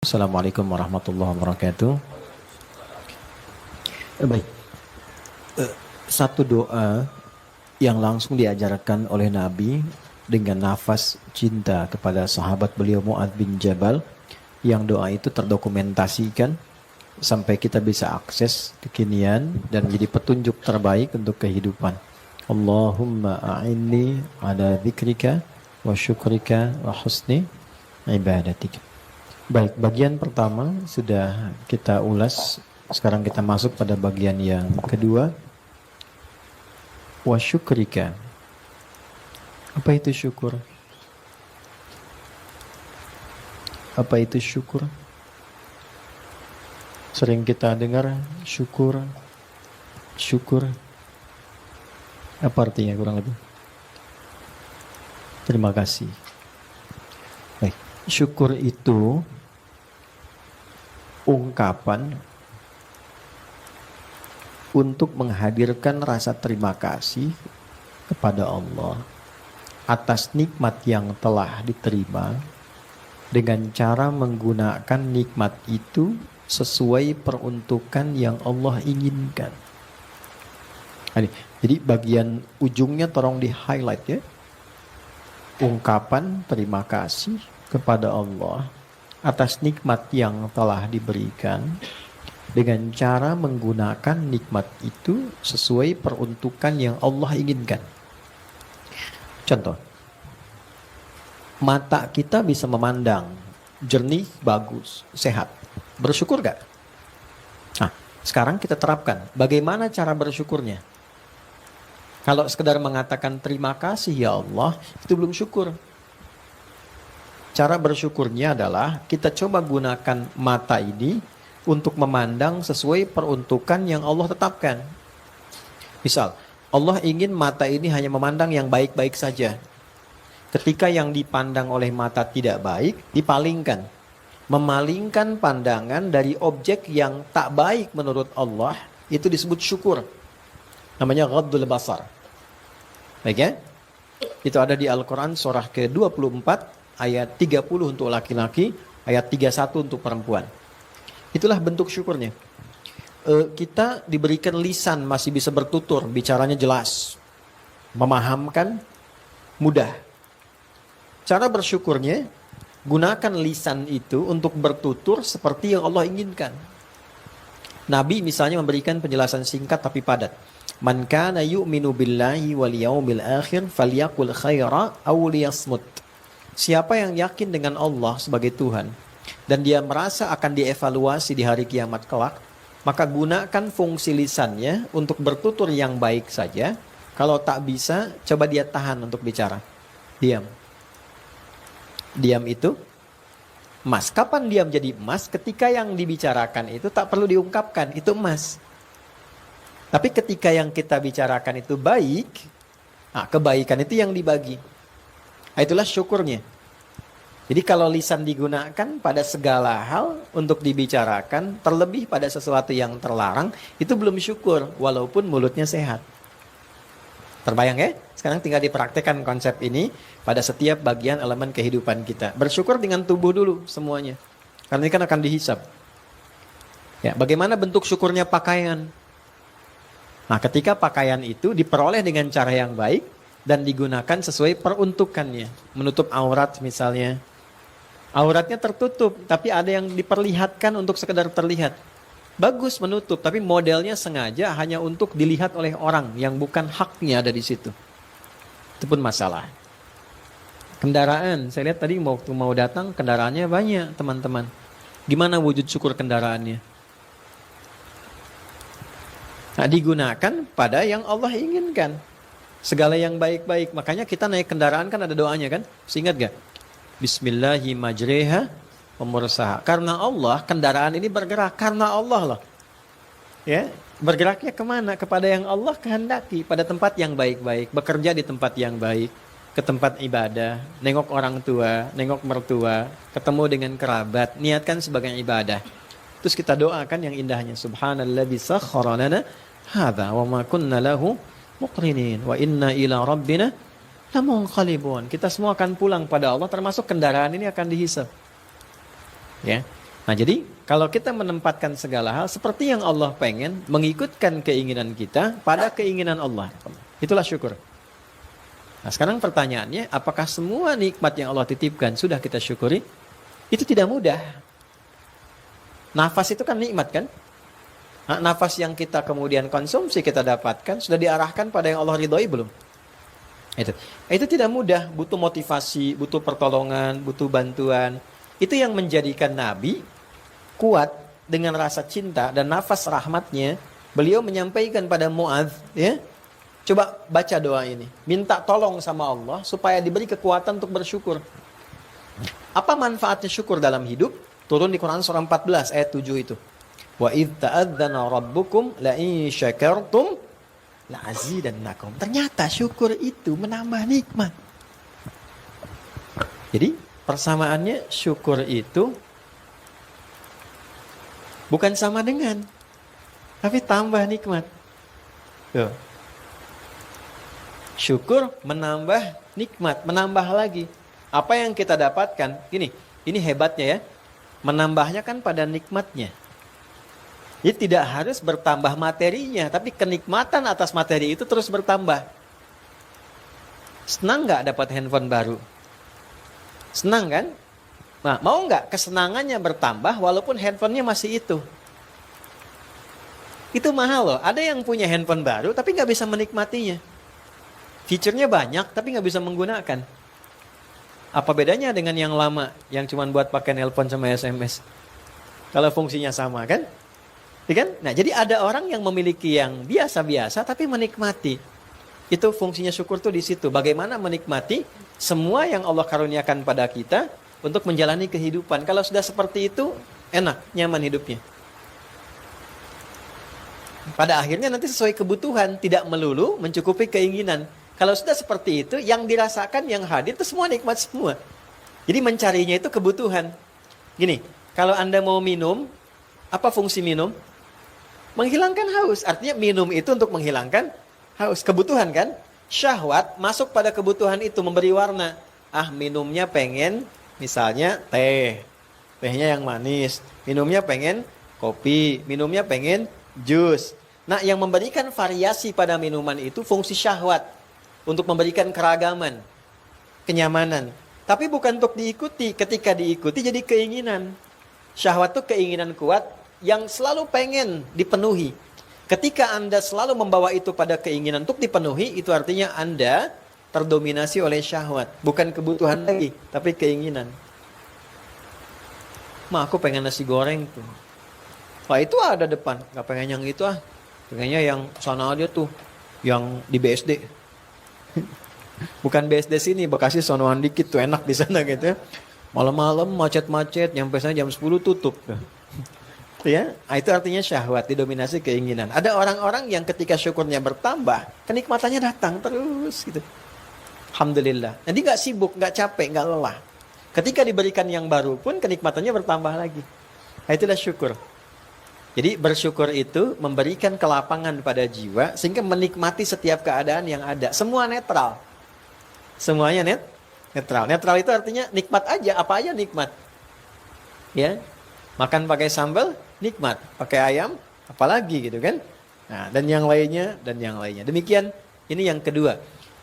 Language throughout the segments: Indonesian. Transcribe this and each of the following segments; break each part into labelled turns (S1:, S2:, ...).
S1: Assalamualaikum warahmatullahi wabarakatuh. Baik, satu doa yang langsung diajarkan oleh Nabi dengan nafas cinta kepada sahabat beliau Mu'adz bin Jabal, yang doa itu terdokumentasikan sampai kita bisa akses kekinian dan menjadi petunjuk terbaik untuk kehidupan. Allahumma a'inni ala dzikrika wa syukrika wa husni ibadatika. Baik, bagian pertama sudah kita ulas. Sekarang kita masuk pada bagian yang kedua. Wa syukrika. Apa itu syukur? Apa itu syukur? Sering kita dengar syukur, syukur. Apa artinya kurang lebih? Terima kasih. Baik, syukur itu ungkapan untuk menghadirkan rasa terima kasih kepada Allah atas nikmat yang telah diterima dengan cara menggunakan nikmat itu sesuai peruntukan yang Allah inginkan. Jadi bagian ujungnya tolong di highlight ya. Ungkapan terima kasih kepada Allah atas nikmat yang telah diberikan dengan cara menggunakan nikmat itu sesuai peruntukan yang Allah inginkan. Contoh, mata kita bisa memandang jernih, bagus, sehat. Bersyukur gak? Nah, sekarang kita terapkan. Bagaimana cara bersyukurnya? Kalau sekedar mengatakan terima kasih ya Allah, itu belum syukur. Cara bersyukurnya adalah kita coba gunakan mata ini untuk memandang sesuai peruntukan yang Allah tetapkan. Misal, Allah ingin mata ini hanya memandang yang baik-baik saja. Ketika yang dipandang oleh mata tidak baik, dipalingkan. Memalingkan pandangan dari objek yang tak baik menurut Allah, itu disebut syukur. Namanya ghaddul basar. Baik ya? Itu ada di Al-Quran surah ke-24 ayat 30 untuk laki-laki, ayat 31 untuk perempuan. Itulah bentuk syukurnya. Kita diberikan lisan, masih bisa bertutur, bicaranya jelas, memahamkan, mudah. Cara bersyukurnya, gunakan lisan itu untuk bertutur seperti yang Allah inginkan. Nabi misalnya memberikan penjelasan singkat tapi padat. Man kana yu'minu billahi wal yaumil akhir falyaqul khaira aw liyasmut. Siapa yang yakin dengan Allah sebagai Tuhan dan dia merasa akan dievaluasi di hari kiamat kelak, maka gunakan fungsi lisannya untuk bertutur yang baik saja. Kalau tak bisa, coba dia tahan untuk bicara. Diam. Diam itu emas. Kapan diam jadi emas? Ketika yang dibicarakan itu tak perlu diungkapkan, itu emas. Tapi ketika yang kita bicarakan itu baik, kebaikan itu yang dibagi. Itulah syukurnya. Jadi kalau lisan digunakan pada segala hal untuk dibicarakan, terlebih pada sesuatu yang terlarang, itu belum syukur, walaupun mulutnya sehat. Terbayang ya? Sekarang tinggal dipraktekkan konsep ini pada setiap bagian elemen kehidupan kita. Bersyukur dengan tubuh dulu semuanya. Karena ini kan akan dihisab. Ya, bagaimana bentuk syukurnya pakaian? Nah, ketika pakaian itu diperoleh dengan cara yang baik dan digunakan sesuai peruntukannya. Menutup aurat misalnya. Auratnya tertutup, tapi ada yang diperlihatkan untuk sekedar terlihat. Bagus menutup, tapi modelnya sengaja hanya untuk dilihat oleh orang yang bukan haknya ada di situ. Itu pun masalah. Kendaraan, saya lihat tadi waktu mau datang kendaraannya banyak teman-teman. Gimana wujud syukur kendaraannya? Nah, digunakan pada yang Allah inginkan. Segala yang baik-baik. Makanya kita naik kendaraan kan ada doanya kan? Masih ingat gak? Bismillahirrahmanirrahim wa mursaha. Karena Allah, kendaraan ini bergerak. Karena Allah loh. Ya, bergeraknya kemana? Kepada yang Allah kehendaki. Pada tempat yang baik-baik. Bekerja di tempat yang baik. Ke tempat ibadah. Nengok orang tua. Nengok mertua. Ketemu dengan kerabat. Niatkan sebagai ibadah. Terus kita doakan yang indahnya. Subhanalladzi sakhkhara lana hadza wa ma kunna lahu muqrinin wa inna ila rabbina lamunqalibun. Kita semua akan pulang pada Allah, termasuk kendaraan ini akan dihisab. Ya. Nah jadi kalau kita menempatkan segala hal seperti yang Allah pengen, mengikutkan keinginan kita pada keinginan Allah, itulah syukur. Nah sekarang pertanyaannya, apakah semua nikmat yang Allah titipkan sudah kita syukuri? Itu tidak mudah. Nafas itu kan nikmat kan? Nah, nafas yang kita kemudian konsumsi, kita dapatkan, sudah diarahkan pada yang Allah ridhoi belum? Itu tidak mudah, butuh motivasi, butuh pertolongan, butuh bantuan. Itu yang menjadikan Nabi kuat dengan rasa cinta dan nafas rahmatnya. Beliau menyampaikan pada Muadz, ya, coba baca doa ini, minta tolong sama Allah supaya diberi kekuatan untuk bersyukur. Apa manfaatnya syukur dalam hidup? Turun di Quran surah 14 ayat 7 itu. Wa idz ta'adzana rabbukum la in syakartum la azidannakum. Ternyata syukur itu menambah nikmat. Jadi persamaannya syukur itu bukan sama dengan, tapi tambah nikmat. Tuh. Syukur menambah nikmat, menambah lagi. Apa yang kita dapatkan, ini hebatnya ya. Menambahnya kan pada nikmatnya. Jadi tidak harus bertambah materinya, tapi kenikmatan atas materi itu terus bertambah. Senang nggak dapat handphone baru? Senang kan? Nah, mau nggak kesenangannya bertambah walaupun handphonenya masih itu? Itu mahal loh. Ada yang punya handphone baru tapi nggak bisa menikmatinya. Fiturnya banyak tapi nggak bisa menggunakan. Apa bedanya dengan yang lama yang cuma buat pakai nelpon sama SMS? Kalau fungsinya sama kan? Kan? Nah, jadi ada orang yang memiliki yang biasa-biasa tapi menikmati. Itu fungsinya syukur tuh di situ. Bagaimana menikmati semua yang Allah karuniakan pada kita untuk menjalani kehidupan. Kalau sudah seperti itu, enak, nyaman hidupnya. Pada akhirnya nanti sesuai kebutuhan, tidak melulu mencukupi keinginan. Kalau sudah seperti itu, yang dirasakan, yang hadir, itu semua nikmat semua. Jadi mencarinya itu kebutuhan. Gini, kalau Anda mau minum, apa fungsi minum? Menghilangkan haus. Artinya minum itu untuk menghilangkan haus. Kebutuhan kan? Syahwat masuk pada kebutuhan itu, memberi warna. Minumnya pengen misalnya teh. Tehnya yang manis. Minumnya pengen kopi. Minumnya pengen jus. Nah, yang memberikan variasi pada minuman itu fungsi syahwat. Untuk memberikan keragaman. Kenyamanan. Tapi bukan untuk diikuti. Ketika diikuti jadi keinginan. Syahwat itu keinginan kuat yang selalu pengen dipenuhi. Ketika Anda selalu membawa itu pada keinginan untuk dipenuhi, itu artinya Anda terdominasi oleh syahwat. Bukan kebutuhan lagi, tapi keinginan. Aku pengen nasi goreng tuh. Wah, itu ada depan. Gak pengen yang itu Pengennya yang sana aja tuh. Yang di BSD. Bukan BSD sini, Bekasi sonoan dikit tuh, enak di sana gitu ya. Malam-malam macet-macet, nyampe sana jam 10 tutup. Ya, itu artinya syahwat, didominasi keinginan. Ada orang-orang yang ketika syukurnya bertambah, kenikmatannya datang terus gitu. Alhamdulillah. Jadi nggak sibuk, nggak capek, nggak lelah. Ketika diberikan yang baru pun kenikmatannya bertambah lagi. Nah, itulah syukur. Jadi bersyukur itu memberikan kelapangan pada jiwa sehingga menikmati setiap keadaan yang ada. Semua netral. Semuanya netral. Netral itu artinya nikmat aja, apa aja nikmat. Ya. Makan pakai sambal, nikmat. Pakai ayam, apalagi gitu kan. Nah, dan yang lainnya. Demikian, ini yang kedua.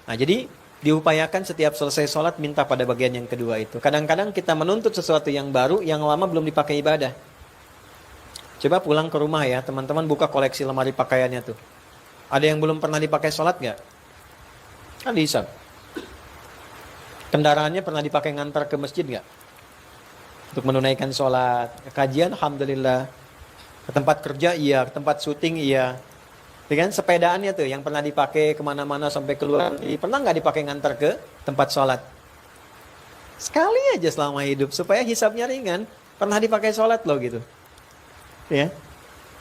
S1: Nah, jadi diupayakan setiap selesai sholat minta pada bagian yang kedua itu. Kadang-kadang kita menuntut sesuatu yang baru, yang lama belum dipakai ibadah. Coba pulang ke rumah ya, teman-teman buka koleksi lemari pakaiannya tuh. Ada yang belum pernah dipakai sholat nggak? Kan dihisab. Kendaraannya pernah dipakai ngantar ke masjid nggak? Untuk menunaikan sholat, kajian, alhamdulillah. Ke tempat kerja, iya. Ke tempat syuting, iya. Dengan sepedaannya tuh, yang pernah dipakai kemana-mana sampai keluar. Pernah nggak dipakai ngantar ke tempat sholat? Sekali aja selama hidup, supaya hisabnya ringan. Pernah dipakai sholat loh gitu. Ya,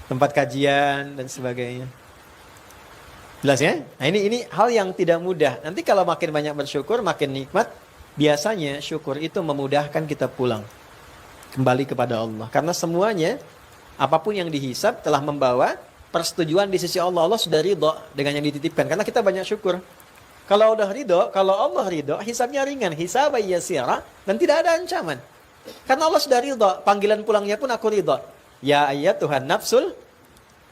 S1: tempat kajian dan sebagainya. Jelas ya? Nah ini hal yang tidak mudah. Nanti kalau makin banyak bersyukur, makin nikmat. Biasanya syukur itu memudahkan kita pulang. Kembali kepada Allah. Karena semuanya, apapun yang dihisab telah membawa persetujuan di sisi Allah. Allah sudah ridho dengan yang dititipkan. Karena kita banyak syukur. Kalau udah ridho, kalau Allah ridho, hisabnya ringan. Hisab yasira, dan tidak ada ancaman. Karena Allah sudah ridha. Panggilan pulangnya pun aku ridha. Ya ayyatuhan nafsul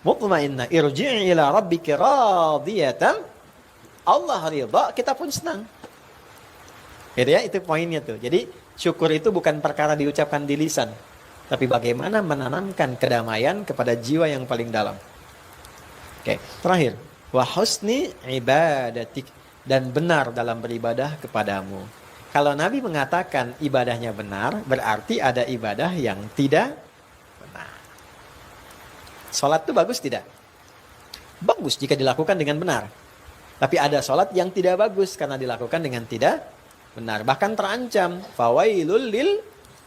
S1: mutmainnah irji'i ila rabbiki radiyatan. Allah ridha, kita pun senang. Gitu ya, itu poinnya tuh. Jadi syukur itu bukan perkara diucapkan di lisan, tapi bagaimana menanamkan kedamaian kepada jiwa yang paling dalam. Oke, terakhir. Wa husni ibadatik, dan benar dalam beribadah kepadamu. Kalau Nabi mengatakan ibadahnya benar, berarti ada ibadah yang tidak benar. Salat itu bagus tidak? Bagus jika dilakukan dengan benar. Tapi ada salat yang tidak bagus karena dilakukan dengan tidak benar. Bahkan terancam, fawailul lil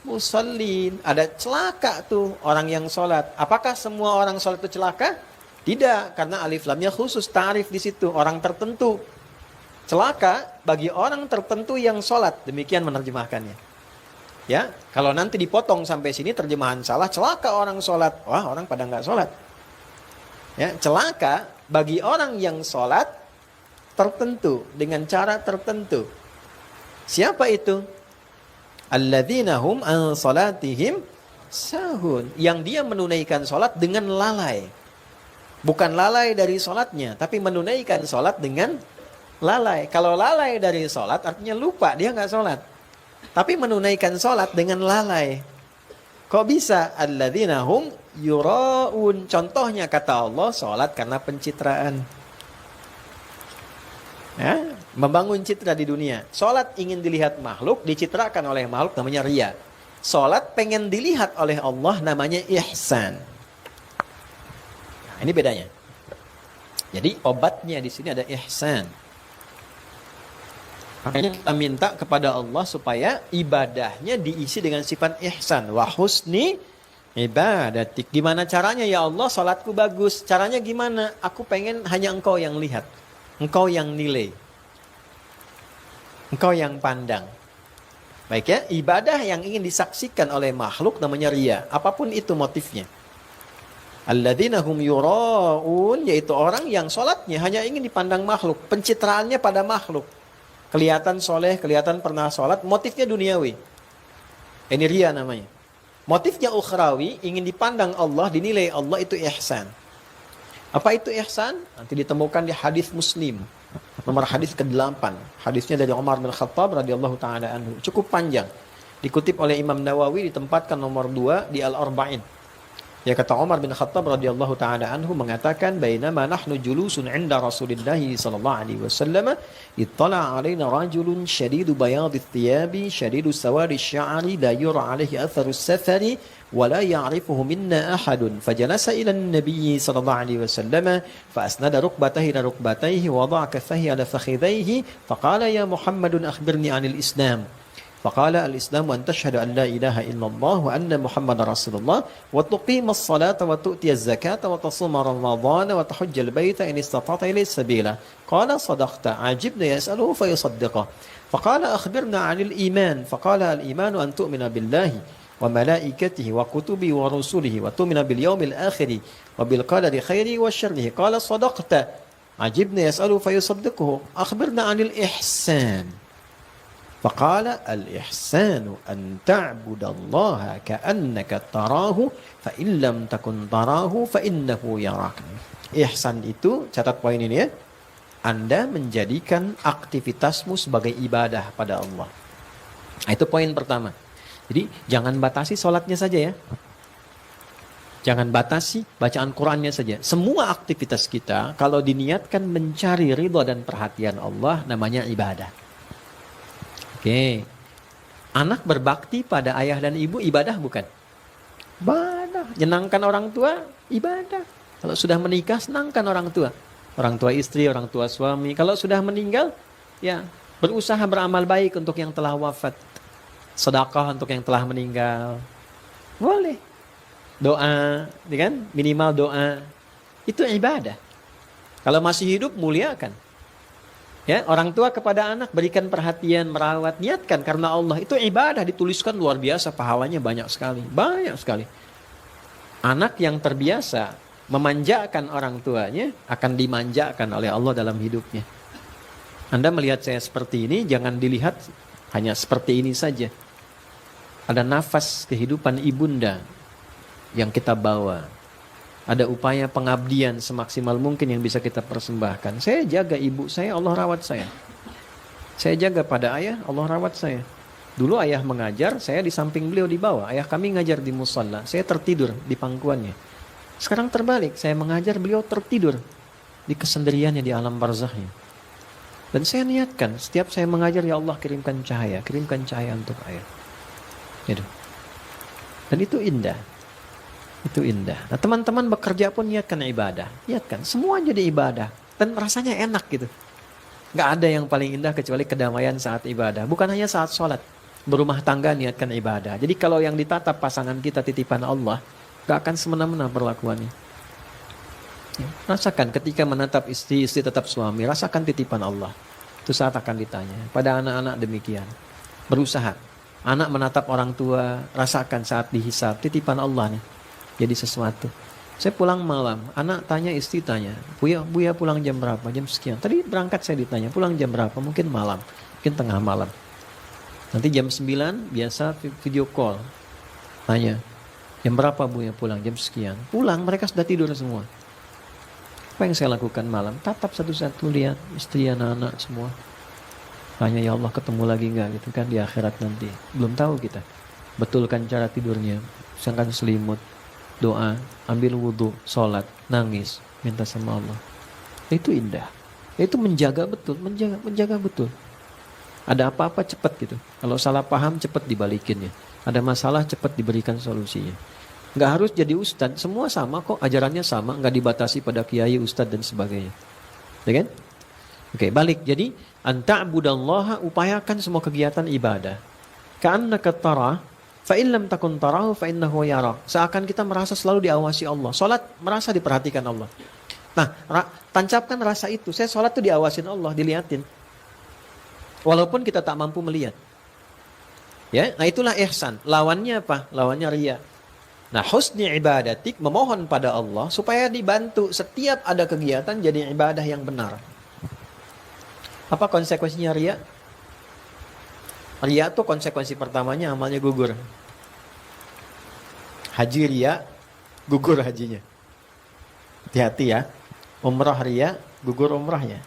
S1: musallin. Ada celaka tuh orang yang salat. Apakah semua orang salat itu celaka? Tidak, karena alif lamnya khusus tarif di situ, orang tertentu. Celaka bagi orang tertentu yang salat, demikian menerjemahkannya. Ya, kalau nanti dipotong sampai sini terjemahan salah, celaka orang salat. Wah, orang pada nggak salat. Ya, celaka bagi orang yang salat tertentu dengan cara tertentu. Siapa itu? Alladzina hum an salatihim sahun, yang dia menunaikan salat dengan lalai. Bukan lalai dari salatnya, tapi menunaikan salat dengan lalai. Kalau lalai dari salat artinya lupa, dia nggak salat. Tapi menunaikan salat dengan lalai. Kok bisa? Alladzina hum yuraun. Contohnya kata Allah, salat karena pencitraan. Ya, membangun citra di dunia. Salat ingin dilihat makhluk, dicitrakan oleh makhluk, namanya riya. Salat pengen dilihat oleh Allah, namanya ihsan. Nah, ini bedanya. Jadi obatnya di sini ada ihsan. Makanya kita minta kepada Allah supaya ibadahnya diisi dengan sifat ihsan. Wa husni ibadatik. Gimana caranya ya Allah? Salatku bagus. Caranya gimana? Aku pengen hanya Engkau yang lihat. Engkau yang nilai. Engkau yang pandang. Baik ya, ibadah yang ingin disaksikan oleh makhluk namanya riya. Apapun itu motifnya. Alladzina hum yura'un, yaitu orang yang sholatnya hanya ingin dipandang makhluk. Pencitraannya pada makhluk. Kelihatan soleh, kelihatan pernah sholat, motifnya duniawi. Ini riya namanya. Motifnya ukhrawi, ingin dipandang Allah, dinilai Allah, itu ihsan. Apa itu ihsan? Nanti ditemukan di hadis Muslim. Nomor hadis ke-8. Hadisnya dari Umar bin Khattab radhiyallahu taala anhu. Cukup panjang. Dikutip oleh Imam Nawawi, ditempatkan nomor 2 di Al-Arba'in. Ya, kata Umar bin Khattab radhiyallahu taala anhu mengatakan, "Bainama nahnu julusun 'inda Rasulillah sallallahu alaihi wasallam, ittala 'alaina rajulun shadidu bayadith thiyabi, shadidu sawadi sya'ri, la yura 'alaihi atharu as-safari, wa la ya'rifuhu minna ahadun. Fajalasa ila an-nabiy sallallahu alaihi wasallam, fa asnada rukbatayhi ila rukbatayhi, wa wada'a kaffayhi ala fakhidhayhi, faqala ya Muhammadun akhbirni 'anil Islam." فقال الإسلام أن تشهد أن لا إله إلا الله وأن محمد رسول الله وتقيم الصلاة وتؤتي الزكاة وتصوم رمضان وتحج البيت إن استطعت إليه سبيلا. قال صدقت. عجبنا يسأله فيصدقه. فقال أخبرنا عن الإيمان. فقال الإيمان أن تؤمن بالله وملائكته وكتبه ورسله وتؤمن باليوم الآخر وبالقدر خيره وشره. قال صدقت. عجبنا يسأله فيصدقه. أخبرنا عن الإحسان. Faqala al-ihsanu an ta'budallaha ka'annaka tarahu fa in lam takun tarahu fa innahu yarak. Ihsan itu, catat poin ini ya, Anda menjadikan aktivitasmu sebagai ibadah pada Allah. Nah, itu poin pertama. Jadi jangan batasi sholatnya saja ya. Jangan batasi bacaan Qur'annya saja. Semua aktivitas kita kalau diniatkan mencari ridha dan perhatian Allah, namanya ibadah. Oke, anak berbakti pada ayah dan ibu ibadah bukan? Ibadah. Menyenangkan orang tua ibadah. Kalau sudah menikah senangkan orang tua istri, orang tua suami. Kalau sudah meninggal, ya berusaha beramal baik untuk yang telah wafat, sedekah untuk yang telah meninggal. Boleh. Doa, kan? Minimal doa. Itu ibadah. Kalau masih hidup muliakan. Ya, orang tua kepada anak berikan perhatian, merawat, niatkan karena Allah. Itu ibadah, dituliskan luar biasa, pahalanya banyak sekali. Banyak sekali. Anak yang terbiasa memanjakan orang tuanya akan dimanjakan oleh Allah dalam hidupnya. Anda melihat saya seperti ini, jangan dilihat hanya seperti ini saja. Ada nafas kehidupan ibunda yang kita bawa. Ada upaya pengabdian semaksimal mungkin yang bisa kita persembahkan. Saya jaga ibu saya, Allah rawat saya. Saya jaga pada ayah, Allah rawat saya. Dulu ayah mengajar, saya di samping beliau di bawah. Ayah kami ngajar di musalla, saya tertidur di pangkuannya. Sekarang terbalik, saya mengajar, beliau tertidur di kesendiriannya di alam barzahnya. Dan saya niatkan, setiap saya mengajar, ya Allah kirimkan cahaya untuk ayah. Gitu. Dan itu indah. Itu indah. Nah teman-teman bekerja pun niatkan ibadah. Niatkan, semua jadi ibadah. Dan rasanya enak gitu. Gak ada yang paling indah kecuali kedamaian saat ibadah. Bukan hanya saat sholat. Berumah tangga niatkan ibadah. Jadi kalau yang ditatap pasangan kita titipan Allah, gak akan semena-mena perlakuannya. Ya, rasakan ketika menatap istri tetap suami, rasakan titipan Allah. Itu saat akan ditanya. Pada anak-anak demikian. Berusaha. Anak menatap orang tua, rasakan saat dihisab, titipan Allah nih. Jadi sesuatu. Saya pulang malam, anak tanya, istri tanya, Buya pulang jam berapa? Jam sekian. Tadi berangkat saya ditanya, pulang jam berapa? Mungkin malam, mungkin tengah malam. Nanti jam 9 biasa video call. Tanya, jam berapa Buya pulang? Jam sekian. Pulang, mereka sudah tidur semua. Apa yang saya lakukan malam? Tatap satu-satu, lihat istri, anak-anak semua. Tanya, ya Allah ketemu lagi enggak gitu kan di akhirat nanti. Belum tahu kita. Betulkan cara tidurnya. Pasangkan selimut. Doa, ambil wudhu, sholat, nangis, minta sama Allah. Itu indah. Itu menjaga betul, menjaga betul. Ada apa-apa cepat gitu. Kalau salah paham cepat dibalikinnya. Ada masalah cepat diberikan solusinya. Nggak harus jadi ustadz, semua sama kok, ajarannya sama, nggak dibatasi pada kiai, ustadz dan sebagainya. Ya kan? Oke, balik. Jadi anta'budallaha, upayakan semua kegiatan ibadah. Ka'annaka tarah, fa in lam takun tarahu fa innahu yarak. Seakan kita merasa selalu diawasi Allah. Salat merasa diperhatikan Allah. Nah, tancapkan rasa itu. Saya salat tuh diawasin Allah, dilihatin. Walaupun kita tak mampu melihat. Ya, nah itulah ihsan. Lawannya apa? Lawannya riya. Nah, husni ibadatik, memohon pada Allah supaya dibantu setiap ada kegiatan jadi ibadah yang benar. Apa konsekuensinya riya? Riya tuh konsekuensi pertamanya amalnya gugur. Haji riya, gugur hajinya. Hati-hati ya. Umrah riya, gugur umrahnya.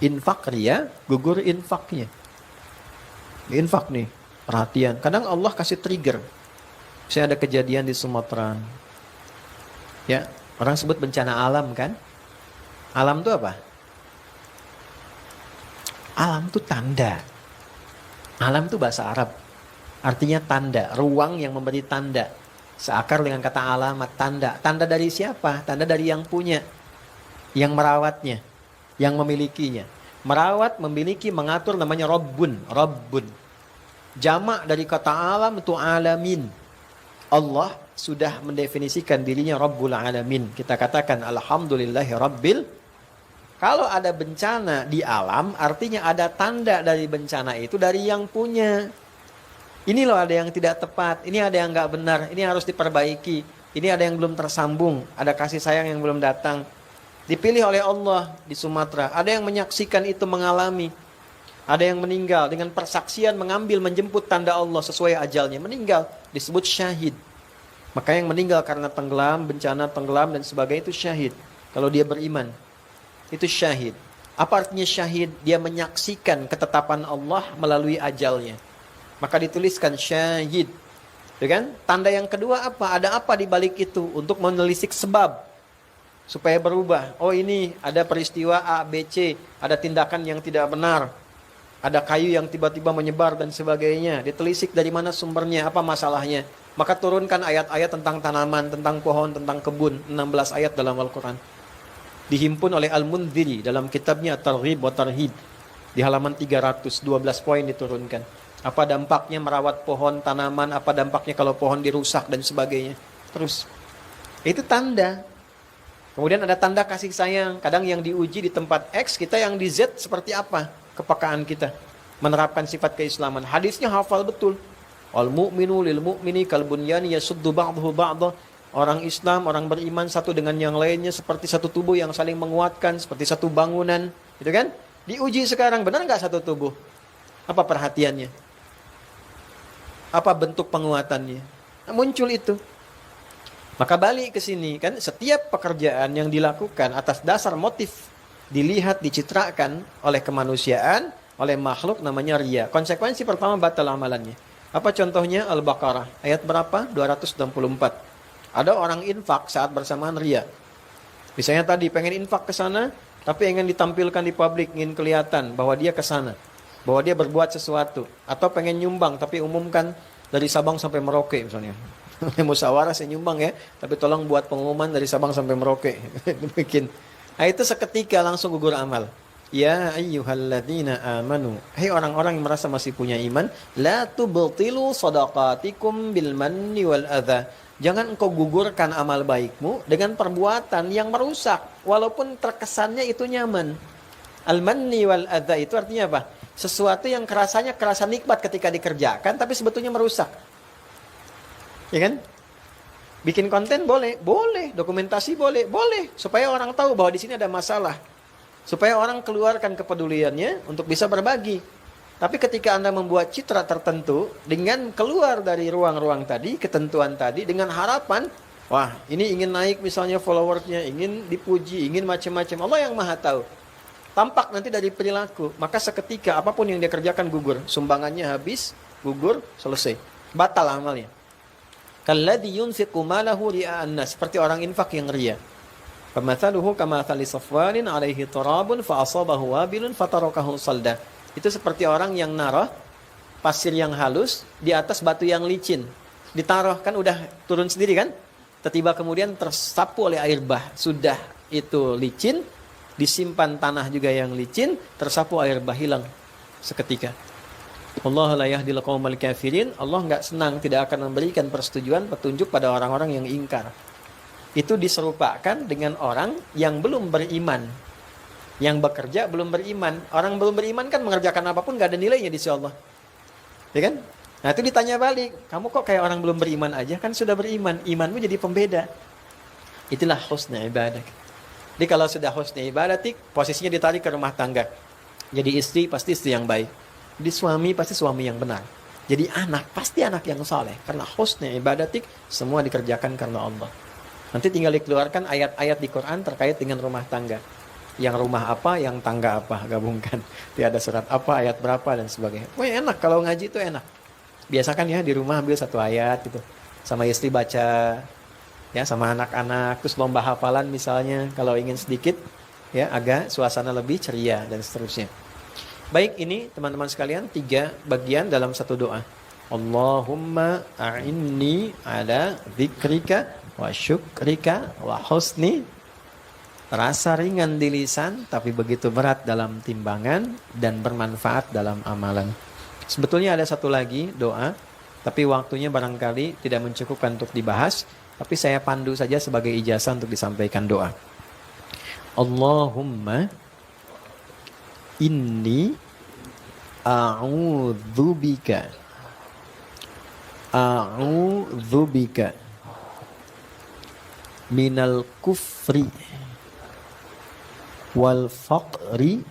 S1: Infak riya, gugur infaknya. Infak nih, perhatian. Kadang Allah kasih trigger. Saya ada kejadian di Sumatera. Ya, orang sebut bencana alam kan? Alam itu apa? Alam itu tanda. Alam itu bahasa Arab. Artinya tanda, ruang yang memberi tanda. Seakar dengan kata alamat, tanda. Tanda dari siapa? Tanda dari yang punya, yang merawatnya, yang memilikinya. Merawat, memiliki, mengatur namanya Rabbun. Rabbun. Jamak dari kata alam itu alamin. Allah sudah mendefinisikan dirinya Rabbul Alamin. Kita katakan Alhamdulillahi Rabbil. Kalau ada bencana di alam, artinya ada tanda dari bencana itu dari yang punya. Ini loh ada yang tidak tepat, ini ada yang nggak benar, ini harus diperbaiki. Ini ada yang belum tersambung, ada kasih sayang yang belum datang. Dipilih oleh Allah di Sumatera. Ada yang menyaksikan itu mengalami. Ada yang meninggal dengan persaksian mengambil menjemput tanda Allah sesuai ajalnya. Meninggal disebut syahid. Maka yang meninggal karena tenggelam, bencana tenggelam dan sebagainya itu syahid. Kalau dia beriman, itu syahid. Apa artinya syahid? Dia menyaksikan ketetapan Allah melalui ajalnya. Maka dituliskan syahid. Ya kan? Tanda yang kedua apa? Ada apa di balik itu? Untuk menelisik sebab. Supaya berubah. Oh ini ada peristiwa A, B, C. Ada tindakan yang tidak benar. Ada kayu yang tiba-tiba menyebar dan sebagainya. Ditelisik dari mana sumbernya, apa masalahnya. Maka turunkan ayat-ayat tentang tanaman, tentang pohon, tentang kebun. 16 ayat dalam Al-Quran. Dihimpun oleh Al-Mundhiri dalam kitabnya At-Targhib wa Tarhib. Di halaman 312 poin diturunkan. Apa dampaknya merawat pohon, tanaman, apa dampaknya kalau pohon dirusak dan sebagainya. Terus. Itu tanda. Kemudian ada tanda kasih sayang. Kadang yang diuji di tempat X, kita yang di Z seperti apa? Kepekaan kita. Menerapkan sifat keislaman. Hadisnya hafal betul. Al-mu'minu lil-mu'mini kal-bunyani yasuddu ba'duhu ba'dah. Orang Islam, orang beriman satu dengan yang lainnya seperti satu tubuh yang saling menguatkan, seperti satu bangunan. Gitu kan? Diuji sekarang, benar nggak satu tubuh? Apa perhatiannya? Apa bentuk penguatannya? Nah, muncul itu. Maka balik ke sini kan, setiap pekerjaan yang dilakukan atas dasar motif dilihat, dicitrakan oleh kemanusiaan, oleh makhluk, namanya riya. Konsekuensi pertama batal amalannya. Apa contohnya? Al-Baqarah ayat berapa? 264. Ada orang infak saat bersamaan riya. Misalnya tadi pengen infak ke sana, tapi ingin ditampilkan di publik, ingin kelihatan bahwa dia ke sana, bahwa dia berbuat sesuatu, atau pengen nyumbang tapi umumkan dari Sabang sampai Merauke misalnya. Musyawarah saya nyumbang ya, tapi tolong buat pengumuman dari Sabang sampai Merauke. Bikin. Nah, itu seketika langsung gugur amal. Ya ayyuhalladzina amanu. Hei orang-orang yang merasa masih punya iman, la tubtilu shadaqatikum bil manni wal adza. Jangan engkau gugurkan amal baikmu dengan perbuatan yang merusak, walaupun terkesannya itu nyaman. Al-manni wal adza itu artinya apa? Sesuatu yang kerasanya kerasa nikmat ketika dikerjakan, tapi sebetulnya merusak. Ya kan? Bikin konten boleh, boleh. Dokumentasi boleh, boleh. Supaya orang tahu bahwa di sini ada masalah. Supaya orang keluarkan kepeduliannya untuk bisa berbagi. Tapi ketika Anda membuat citra tertentu dengan keluar dari ruang-ruang tadi, ketentuan tadi, dengan harapan, wah ini ingin naik misalnya followersnya, ingin dipuji, ingin macam-macam. Allah yang maha tahu. Tampak nanti dari perilaku. Maka seketika apapun yang dia kerjakan gugur. Sumbangannya habis, gugur, selesai. Batal amalnya. Kalladzi yunfiqu malahu ria'an nas, seperti orang infak yang riya. Famathaluhu kamathali safwanin 'alaihi turabun fa asabahu wabilun fatarakahu salda. Itu seperti orang yang naruh pasir yang halus di atas batu yang licin. Ditaruh kan udah turun sendiri kan? Tiba-tiba kemudian tersapu oleh air bah. Sudah itu licin, disimpan tanah juga yang licin, tersapu air bah, hilang seketika. Allah la yahdil qaumal kafirin. Allah enggak senang, tidak akan memberikan persetujuan, petunjuk pada orang-orang yang ingkar. Itu diserupakan dengan orang yang belum beriman. Yang bekerja belum beriman. Orang belum beriman kan mengerjakan apapun enggak ada nilainya di sisi Allah. Ya kan? Nah, itu ditanya balik, kamu kok kayak orang belum beriman aja? Kan sudah beriman, imanmu jadi pembeda. Itulah husna ibadah. Jadi kalau sudah husna ibadah, posisinya ditarik ke rumah tangga. Jadi istri pasti istri yang baik. Jadi suami pasti suami yang benar. Jadi anak pasti anak yang saleh. Karena husna ibadatik semua dikerjakan karena Allah. Nanti tinggal dikeluarkan ayat-ayat di Quran terkait dengan rumah tangga. Yang rumah apa, yang tangga apa, gabungkan. Tiada surat apa, ayat berapa dan sebagainya. Wah enak kalau ngaji itu enak. Biasakan ya di rumah ambil satu ayat gitu. Sama istri baca, ya sama anak-anak. Terus lomba hafalan misalnya kalau ingin sedikit, ya agak suasana lebih ceria dan seterusnya. Baik, ini teman-teman sekalian 3 bagian dalam satu doa. Allahumma a'inni ala dzikrika wa syukrika wa husni. Rasa ringan di lisan tapi begitu berat dalam timbangan dan bermanfaat dalam amalan. Sebetulnya ada satu lagi doa, tapi waktunya barangkali tidak mencukupkan untuk dibahas, tapi saya pandu saja sebagai ijazah untuk disampaikan doa. Allahumma inni a'udzubika minal kufri wal faqri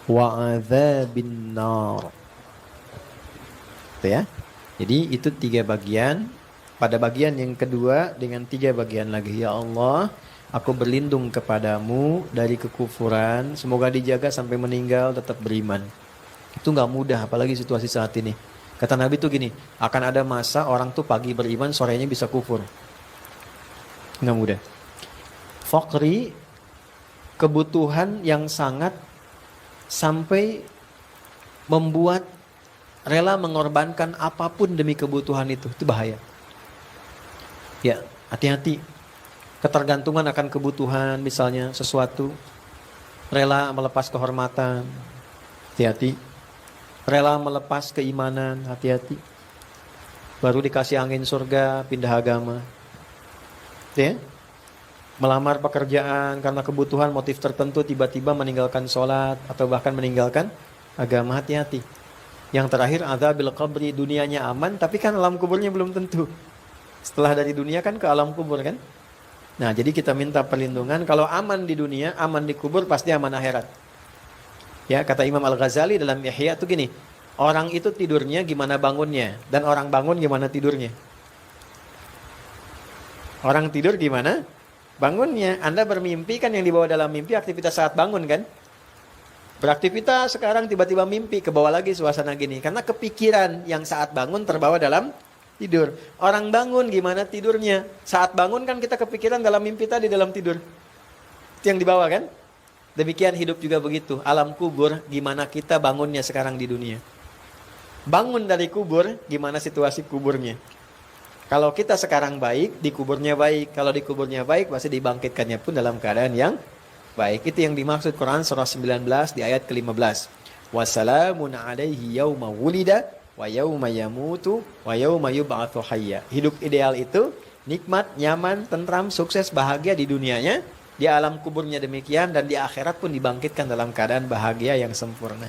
S1: wa adzabin nar. Itu ya. Jadi itu 3 bagian. Pada bagian yang kedua dengan 3 bagian lagi. Ya Allah, aku berlindung kepadamu dari kekufuran. Semoga dijaga sampai meninggal tetap beriman. Itu gak mudah, apalagi situasi saat ini. Kata Nabi tuh gini, akan ada masa orang tuh pagi beriman, sorenya bisa kufur. Gak mudah. Faqri, kebutuhan yang sangat sampai membuat rela mengorbankan apapun demi kebutuhan itu bahaya. Ya, hati-hati. Ketergantungan akan kebutuhan, misalnya sesuatu, rela melepas kehormatan, hati-hati. Rela melepas keimanan, hati-hati. Baru dikasih angin surga, pindah agama. Ya. Melamar pekerjaan karena kebutuhan motif tertentu, tiba-tiba meninggalkan sholat atau bahkan meninggalkan agama, hati-hati. Yang terakhir, adzabil qabri, dunianya aman, tapi kan alam kuburnya belum tentu. Setelah dari dunia kan ke alam kubur kan. Nah, jadi kita minta perlindungan. Kalau aman di dunia, aman di kubur, pasti aman akhirat. Ya, kata Imam Al-Ghazali dalam Ihya itu gini, Orang itu tidurnya gimana bangunnya, dan orang bangun gimana tidurnya. Orang tidur gimana bangunnya. Anda bermimpi kan, yang dibawa dalam mimpi aktivitas saat bangun kan. Beraktivitas sekarang tiba-tiba mimpi, ke bawah lagi suasana gini. Karena kepikiran yang saat bangun terbawa dalam tidur. Orang bangun gimana tidurnya. Saat bangun kan kita kepikiran dalam mimpi tadi, dalam tidur. Itu yang dibawa kan. Demikian hidup juga begitu. Alam kubur, gimana kita bangunnya sekarang di dunia. Bangun dari kubur, gimana situasi kuburnya. Kalau kita sekarang baik, di kuburnya baik. Kalau di kuburnya baik, pasti dibangkitkannya pun dalam keadaan yang baik. Itu yang dimaksud Quran surah 19 di ayat ke-15. Wassalamun alaihi yawma wulida wa yawma yamutu wa yawma yub'atsu hayya. Hidup ideal itu nikmat, nyaman, tentram, sukses, bahagia di dunianya. Di alam kuburnya demikian, dan di akhirat pun dibangkitkan dalam keadaan bahagia yang sempurna.